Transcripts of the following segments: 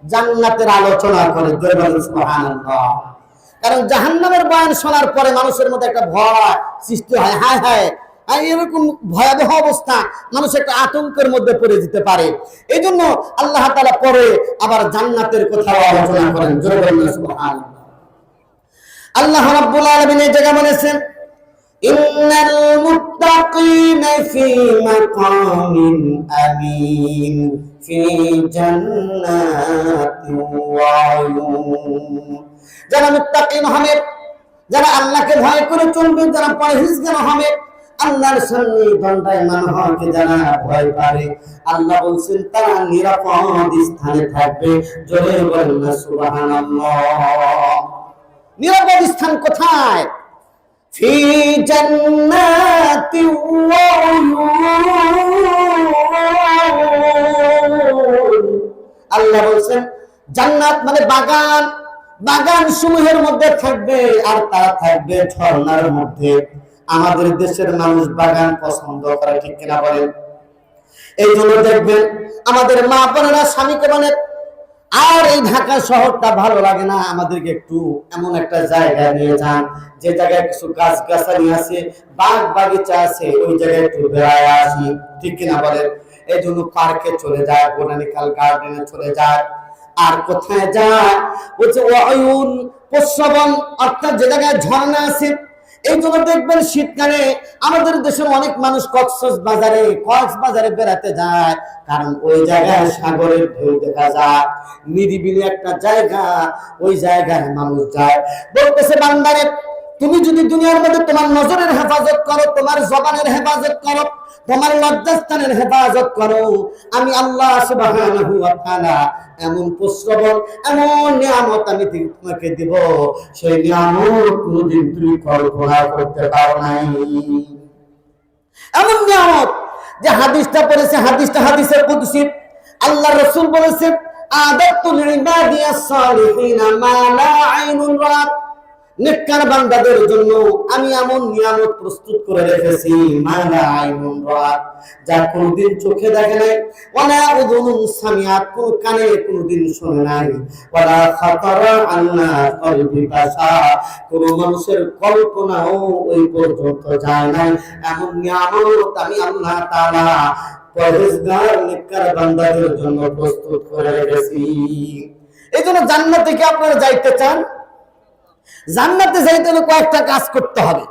জান্নাতের আলোচনা করে। সুবহানাল্লাহ। কারণ জাহান্নামের বয়ান শোনার পরে মানুষের মধ্যে একটা ভয় সৃষ্টি হয়, হায় হায় এরকম ভয়াবহ অবস্থা, মানুষ একটা আতঙ্কের মধ্যে পড়ে যেতে পারে। এই জন্য আল্লাহ তাআলা পরে আবার জান্নাতের কথা আলোচনা করেন। সুবহানাল্লাহ। আল্লাহ রাব্বুল আলামিন এই জায়গা বলেছেন, ইন্নাল মুত্তাকিনা ফি মাকামিন আমিন ফি জান্নাতিন ওয়া উয়ুন। যারা মুত্তাকিন হবে, যারা আল্লাহকে ভয় করে চলবে, যারা পরহেজগার হবে, আল্লাহর সন্নিধানটায় মানুষকে যারা ভয় পারে, আল্লাহ বলছেন তারা নিরাপদ স্থানে থাকবে। জোরে বলেন না সুবহানাল্লাহ। নিরাপদ স্থান কোথায়? ফি জান্নাতি ওয়া উয়ুন। আল্লাহ বলছেন জান্নাত মানে বাগান, বাগান সমূহের মধ্যে থাকবে, আর তারা থাকবে ঝর্ণার মধ্যে। আমাদের দেশের মানুষ বাগান পছন্দ করে, ঠিক কিনা বলেন? এই জন্য দেখবেন আমাদের মা বোনেরা স্বামীকে বলে, আর এই ঢাকা শহরটা ভালো লাগে না, আমাদেরকে একটু এমন একটা জায়গায় নিয়ে যান যে জায়গায় কিছু গাছ গাছালি আছে, বাগ বাগিচা আছে, ওই জায়গায় একটু বেড়ায় আসি, ঠিক কিনা বলেন? এই জন্য পার্কে চলে যায়, বোটানিক্যাল গার্ডেনে চলে যায়। আর কোথায় যায়? বলছে ওয়ায়ুন, প্রস্রবণ, অর্থাৎ যে জায়গায় ঝর্ণা আছে। এই জন্য দেখবেন শীতকালে আমাদের দেশের অনেক মানুষ কক্সবাজারে বেড়াতে যায়, কারণ ওই জায়গায় সাগরের ঢেউ দেখা যায়, নিরিবিলি একটা জায়গা, ওই জায়গায় মানুষ যায়। বলতেছে বান্দারে, তুমি যদি দুনিয়ার মধ্যে তোমার নজরের হেফাজত করো, তোমার জবানের হেফাজত করো, তোমার লজ্জাস্থানের হেফাজত করো, আমি আল্লাহ সুবহানাহু ওয়া তাআলা এমন প্রশ্রবণ, এমন নিয়ামত আমি তোমাকে দিব, সেই নিয়ামত কোনদিন তুমি কল্পনা করতে পারো নাই। এমন নিয়ামত যে হাদিসটা পড়েছে, হাদিসটা হাদিসে কুদসি। আল্লাহ রাসূল বলেছেন, আদাতু লিবাদিয়াস সালিহিনা মা লা আইনুন রাত। নেককার বান্দাদের জন্য আমি এমন নিয়ামত প্রস্তুত করে রেখেছি, মালা আইনুন রাত, যা কোনদিন চোখে দেখে নাই, ওয়ালা উযুনুন সামিআত, কোন কানে কোনদিন শুনে নাই, ওয়ালা খাতারা আলা কলবি বাশার, কোন মানুষের কল্পনাও ওই পর্যন্ত যায় নাই। এমন নিয়ামত আমি আল্লাহ তাআলা পরহেজগার নেককার বান্দাদের জন্য প্রস্তুত করে রেখেছি। এই জন্য জান্নাতে কি আপনারা যাইতে চান? জান্নাতে যাইতে হলে কয়েকটা কাজ করতে হবে।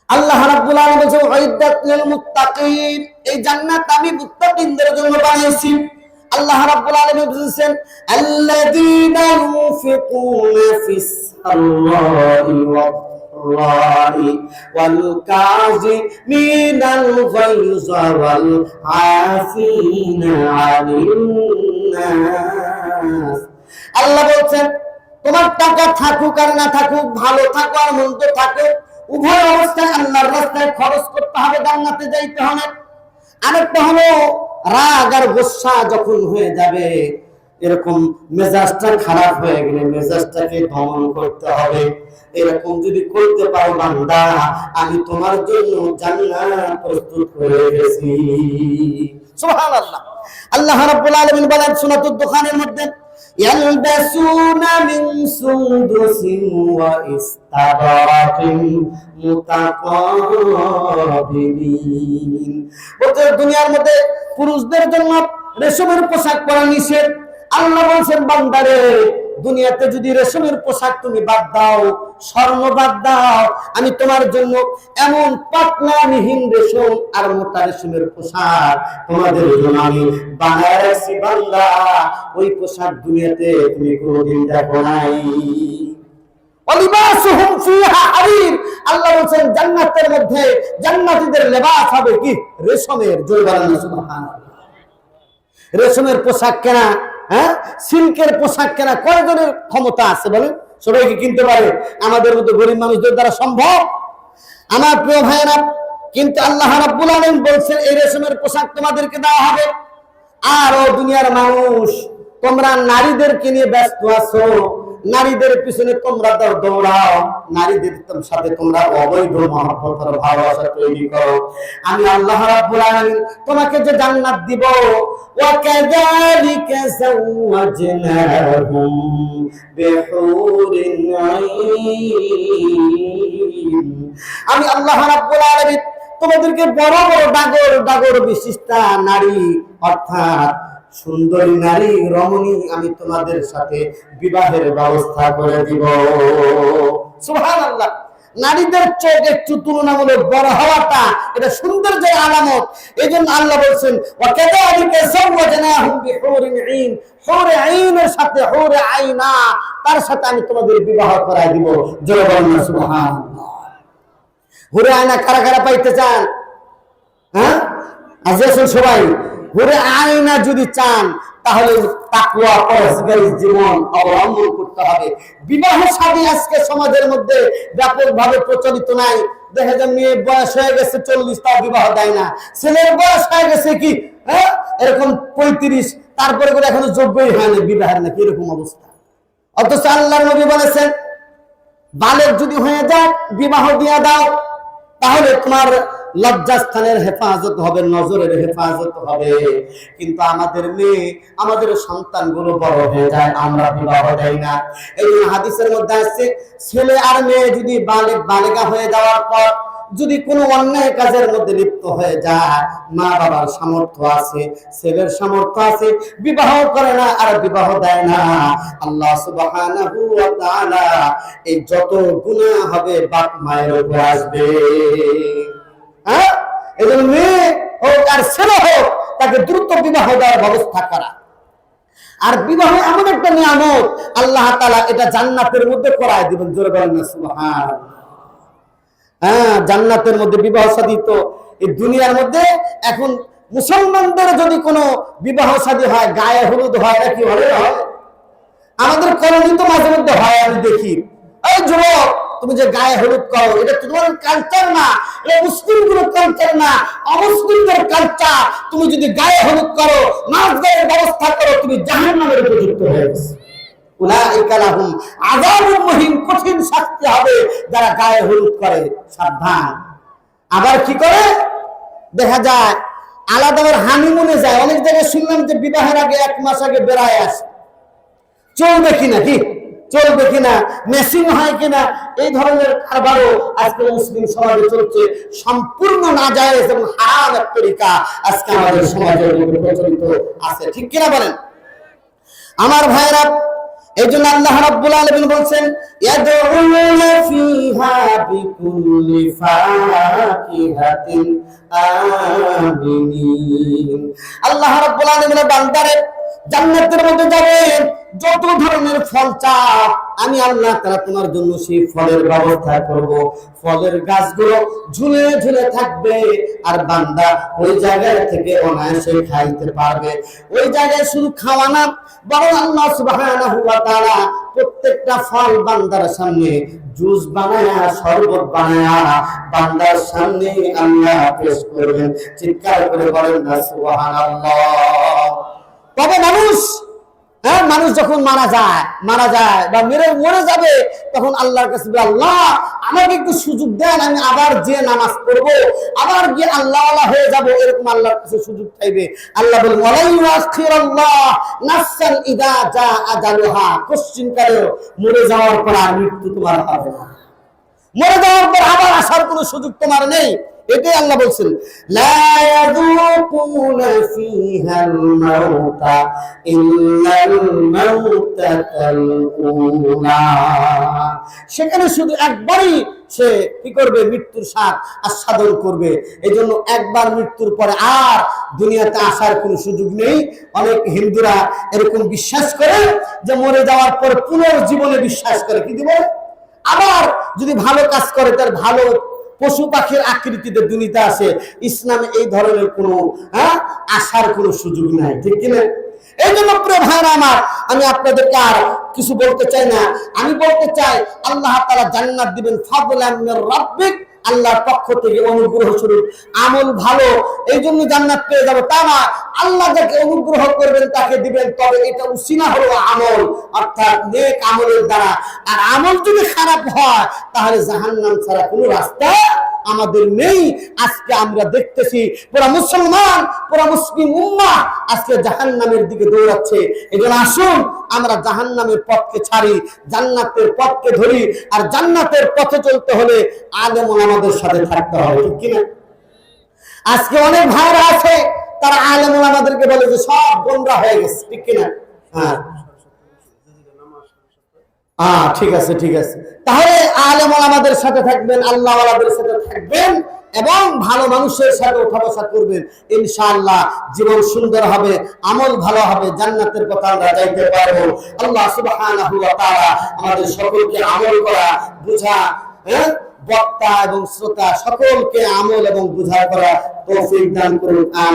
আল্লাহ রাব্বুল আলামিন বলেছেন, উইদ্দাত লিল মুত্তাকিন, এই জান্নাত আমি মুত্তাকিনদের জন্য বানিয়েছি। আল্লাহ রাব্বুল আলামিন বলেছেন, আল্লাযীনা ইউনফিকুনা ফিস সাররাই ওয়াদ-দাররাই ওয়াল কাযিমিনাল গায়যা ওয়াল আফিনা আনিন নাস। আল্লাহ বলেন, তোমার টাকা থাকুক আর না থাকুক, ভালো থাকো আর মন্দ থাকো, উভয় অবস্থায় আল্লাহর রাস্তায় খরচ করতে হবে, জান্নাতে যাইতে হবে। আরেকটা হলো রাগ আর গোসা যখন হয়ে যাবে, এরকম মেজাজটা খারাপ হয়ে গেলে মেজাজটাকে দমন করতে হবে। এরকম যদি করতে পারো বান্দা, আমি তোমার জন্য জান্নাত প্রস্তুত করে রেখেছি। সুবহানাল্লাহ। আল্লাহ রাব্বুল আলামিন বলেন সূরাতুদ দুখানের মধ্যে, ইয়ালবাসুনা মিন সুনদুসিন ওয়া ইস্তাবরাকিন মুতাকাবিলিন। বলতে দুনিয়ার মধ্যে পুরুষদের জন্য রেশমের পোশাক পরা নিষেধ। আল্লাহ বলেন বান্দারে, দুনিয়াতে যদি রেশমের পোশাক তুমি বাদ দাও, স্বর্ণ বাদ দাও, আমি তোমার জন্য এমন পাতলা মিহিন রেশম আর মোটা রেশমের পোশাক তোমাদের জন্য আমি বানায় রাখছি বান্দা। ওই পোশাক দুনিয়াতে তুমি কোনোদিন দেখো নাই। ওয়ালিবাসুহুম ফিহা হারির। আল্লাহ বলেন জান্নাতের মধ্যে জান্নাতীদের লেবাস হবে কি? রেশমের। জোরে বলেন সুবহানাল্লাহ। রেশমের পোশাক কেনা, সিল্কের পোশাক কেনা কয়জনের ক্ষমতা আছে বলেন? সবাই কি কিনতে পারে? আমাদের মতো গরিব মানুষদের দ্বারা সম্ভব? আমার প্রিয় ভাইয়েরা, কিন্তু আল্লাহ রাব্বুল আলামিন বলছেন এই রেশমের পোশাক তোমাদেরকে দেওয়া হবে। আর ও দুনিয়ার মানুষ, তোমরা নারীদেরকে নিয়ে ব্যস্ত আছো, নারীদের পিছনে তোমরা দৌড়াও, নারীদের সাথে তোমরা অবৈধ মহব্বত আর ভালোবাসা তৈরি করো। আমি আল্লাহ রাব্বুল আলামিন তোমাকে যে জান্নাত দিব, وكذلك زوجناهم بحور عين আমি আল্লাহ রাব্বুল আলামিন তোমাদেরকে বড় বড় ডাগর ডাগর বিশিষ্টা নারী অর্থাৎ সুন্দরী নারী রমণী আমি তোমাদের সাথে বিবাহের ব্যবস্থা করে দিব। সুবহানাল্লাহ। নারীদের চোখ একটু তুলনামূলক বড় হওয়াটা এটা সৌন্দর্যের আলামত। এই জন্য আল্লাহ বলছেন ওয়াকাযালিকা যাওয়াজনাহুম বিহুরিন আইন, হুরে আইনের সাথে হুরে আইনা, তার সাথে আমি তোমাদের বিবাহ করাই দিব। জোরে বলুন সুবহানাল্লাহ। হুরে আইনা কারা কারা পাইতে চান? হ্যাঁ, আজ আসুন সবাই। হুরে আইনা যদি চান তাহলে তাকওয়া পরহেজগারী জীবন অবলম্বন করতে হবে। বিবাহ শাদী আজকে সমাজের মধ্যে ব্যাপকভাবে প্রচলিত নাই। দেখা যায় মেয়ে বয়স হয়ে গেছে 40 তাও বিবাহ দেয় না, ছেলের বয়স হয়ে গেছে কি এরকম 35 তারপরে করে এখনো যোগ্যই হয়নি বিবাহের, নাকি এরকম অবস্থা। অথচ আল্লাহর নবী বলেছেন বালেগ যদি হয়ে যায় বিবাহ দিয়ে দাও, তাহলে তোমার লজ্জাস্থানের হেফাজত হবে, নজরের হেফাজত হবে। কিন্তু আমাদের মেয়ে আমাদের সন্তানগুলো বড় হয়ে যায়, আমরা বিবাহ দেই না। এই জন্য হাদিসের মধ্যে আছে ছেলে আর মেয়ে যদি বালেগা হয়ে যাওয়ার পর যদি কোনো অন্যায় কাজের মধ্যে লিপ্ত হয়ে যায়, মা বাবার সামর্থ্য আছে, ছেলের সামর্থ্য আছে, বিবাহ করে না আর বিবাহ দেয় না, আল্লাহ সুবহানাহু ওয়া তাআলা এই যত গুনাহ হবে বাপ মায়ের উপর আসবে। হ্যাঁ, এই জন্য মেয়ে হোক আর ছেলে হোক তাকে দ্রুত বিবাহ দেওয়ার ব্যবস্থা করা। আর বিবাহ এমন একটা নিয়ামত আল্লাহ তাআলা এটা জান্নাতের মধ্যে করায় দিবেন। জোরে বলেন না সুবহানাল্লাহ। হ্যাঁ, জান্নাতের মধ্যে বিবাহ শাদী তো এই দুনিয়ার মধ্যে এখন মুসলমানদের যদি কোনো বিবাহ শাদী হয় গায়ে হলুদ হয় না কি হয়? আমাদের কলোনি তো মাঝে মধ্যে হয়, আমি দেখি। এই যুবক তুমি যে গায়ে হলুদ করো এটা তোমার কালচার না, এটা মুসলিমদের কালচার না, অমুসলিমদের কালচার। তুমি যদি গায়ে হলুদ করো, নাচ গায়ের ব্যবস্থা করো, তুমি জাহান্নামের উপযুক্ত হয়ে গেছো। উলাইকা লাহুম আযাবুন মুহিন, কঠিন শাস্তি হবে যারা গায়ে হলুদ করে। সাবধান। আবার কি করে দেখা যায় আলাদা হানিমুনে যায়। অনেক জায়গায় শুনলাম যে বিবাহের আগে 1 মাস আগে বেড়ায় আসে। চলবে কিনা, কি চলবে কিনা, মেসিং হয় কিনা, এই ধরনের কারবারও আজকে মুসলিম সমাজে চলছে। সম্পূর্ণ নাজায়েজ এবং হারাম এক তরিকা আজকে আমাদের সমাজের মধ্যে প্রচলিত আছে। ঠিক কিনা বলেন আমার ভাইরা? এই জন্য আল্লাহ রাব্বুল আলামিন বলছেন ইয়াদউনা ফিহা বিকুল্লি ফাকিহাতিন আমিনিন। আল্লাহ রাব্বুল আলামিন বান্দারে জান্নাতের মধ্যে যাবেন, যত ধরনের ফল চাও আমি আল্লাহ তাআলা তোমার জন্য সেই ফলের ব্যবস্থা করব। ফলের গাছগুলো ঝুলে ঝুলে থাকবে আর বান্দা ওই জায়গা থেকে অনায়াসে খাইতে পারবে। ওই জায়গায় শুধু খাওয়া না, বরং আল্লাহ সুবহানাহু ওয়া তাআলা প্রত্যেকটা ফল বান্দার সামনে জুস বানায়া, শরবত বানায়া বান্দার সামনে আল্লাহ পেশ করবেন। চিৎকার করে বলেন না সুবহানাল্লাহ। তবে মানুষ যখন মারা যায় বা মরে যাবে, তখন আল্লাহর কাছে আল্লাহ আমাকে একটু সুযোগ দেন, আমি আবার যে নামাজ পড়বো, আবার গিয়ে আল্লাহওয়ালা হয়ে যাব, এরকম আল্লাহর কাছে সুযোগ চাইবে। আল্লাহ বলেন ওয়ালা ইউআখিরুল্লাহ নাফসান ইযা জা আজালুহা, কোশ্চিনকালে মরে যাওয়ার পর আর মৃত্যু তোমার হবে না, মরে যাওয়ার পর আবার আসার কোনো সুযোগ তোমার নেই। এটাই আল্লাহ বলছেন লা ইয়াযুকুনা ফিহাল মাউতা ইল্লাল মাউতাতাল উলা, সেখানে শুধু একবারই সে কি করবে, মৃত্যুর স্বাদ আস্বাদন করবে। এই জন্য একবার মৃত্যুর পরে আর দুনিয়াতে আসার কোনো সুযোগ নেই। অনেক হিন্দুরা এরকম বিশ্বাস করে যে মরে যাওয়ার পর পুনর্জীবনে বিশ্বাস করে, কি দিব আবার যদি ভালো কাজ করে তার ভালো পশু পাখির আকৃতিতে দুনিয়াতে আসে। ইসলামে এই ধরনের কোনো আসার কোনো সুযোগ নাই। ঠিক কিনা? এই জন্য প্রিয় ভাইরা আমার, আমি আপনাদেরকে আর কিছু বলতে চাই না। আমি বলতে চাই আল্লাহ তাআলা জান্নাত দিবেন ফাদলাম মির রাব্বিক, আল্লাহর পক্ষ থেকে অনুগ্রহ স্বরূপ আমল ভালো, এই জন্য জান্নাত পেয়ে যাবো তা না। আল্লাহ যাকে অনুগ্রহ করবেন তাকে দিবেন, তবে এটা উসিলা হলো আমল, অর্থাৎ নেক আমলের দ্বারা। আর আমল যদি খারাপ হয় তাহলে জাহান্নাম ছাড়া কোনো রাস্তা আমাদের নেই। আজকে আমরা দেখতেছি পুরা মুসলমান, পুরা মুসলিম উম্মাহ আজকে জাহান্নামের দিকে দৌড়াচ্ছে। এজন্য আসুন আমরা জাহান্নামের পথকে ছাড়ি, জান্নাতের পথকে ধরি। আর জান্নাতের পথে চলতে হলে আলেম ওলামাদের সাথে থাকতে হবে, ঠিক কিনা? আজকে অনেক ভাইরা আছে তারা আলেম ওলামাদেরকে বলে যে সব গোমরাহ হয়ে গেছে, ঠিক কিনা? ঠিক আছে, ঠিক আছে। তাহলে আলেম ওলামাদের সাথে থাকবেন, আল্লাহ ওয়ালাদের সাথে থাকবেন এবং ভালো মানুষের সাথে ওঠা বসা করবেন। ইনশাআল্লাহ জীবন সুন্দর হবে, আমল ভালো হবে, জান্নাতের পথে আমরা যাইতে পারবো। আল্লাহ সুবহানাহু ওয়া তাআলা আমাদের সকলকে আমল করা, বুঝা, বক্তা এবং শ্রোতা সকলকে আমল এবং বুঝা করা তৌফিক দান করুন।